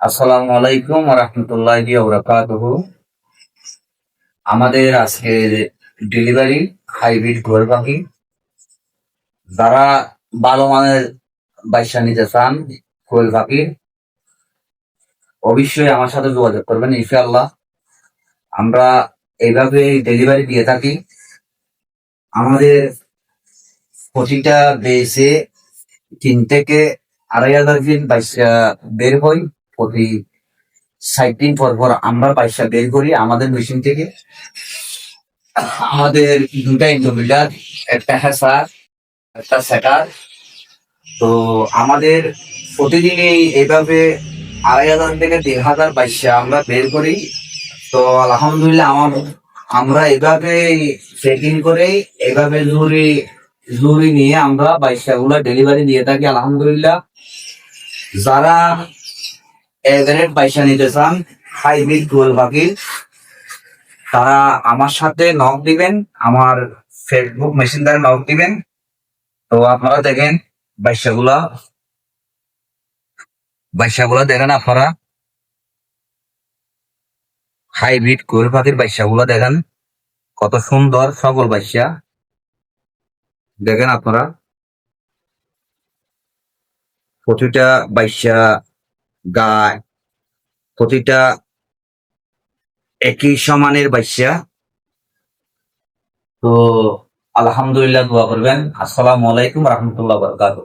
আসসালামু আলাইকুম ওয়া রাহমাতুল্লাহি ওয়া বারাকাতুহু। আমাদের আজকে ডেলিভারি হাইব্রিড ঘোর পাখি। যারা ভালো মানের বাইসা নিতে চান কোয়েল পাখির, অবশ্যই আমার সাথে যোগাযোগ করবেন ইনশাআল্লাহ। আমরা এইভাবে ডেলিভারি দিয়ে থাকি। আমাদের প্রতিটা বেসে 3 থেকে 2,500 পিস বাইসা বের হয়। প্রতি 60 দিন পর পর আমরা বাইসা বের করি আমাদের মেশিন থেকে। আমাদের দুটা ইন্ডোমিটার, একটা হ্যাসার, একটা সেটার। তো আমাদের প্রতিদিনই এইভাবে 2,500 থেকে 1,500 বাইসা আমরা বের করি। তো আলহামদুলিল্লাহ আমরা এভাবে চেকিং করে এভাবে জরুরি জরুরি নিয়ে আমরা বাইসা গুলা ডেলিভারি দিয়ে থাকি আলহামদুলিল্লাহ। যারা এভারেট বাইসা নিতে চান হাইব্রিড কোয়েল পাখির, তারা আমার সাথে নক দিবেন, আমার ফেসবুক মেসেঞ্জারে নক দিবেন। তো আপনারা দেখেন বাইসাগুলা বাইসাগুলা দেখেন আপনারা, হাইব্রিড কোয়েল পাখির বাইসাগুলা দেখেন কত সুন্দর সকল বাইসা। দেখেন আপনারা প্রতিটা বাইসা গায়ে প্রতিটা একই সমানের বাইসা। তো আলহামদুলিল্লাহ দোয়া করবেন। আসসালামু আলাইকুম রহমতুল্লাহ বরকাত।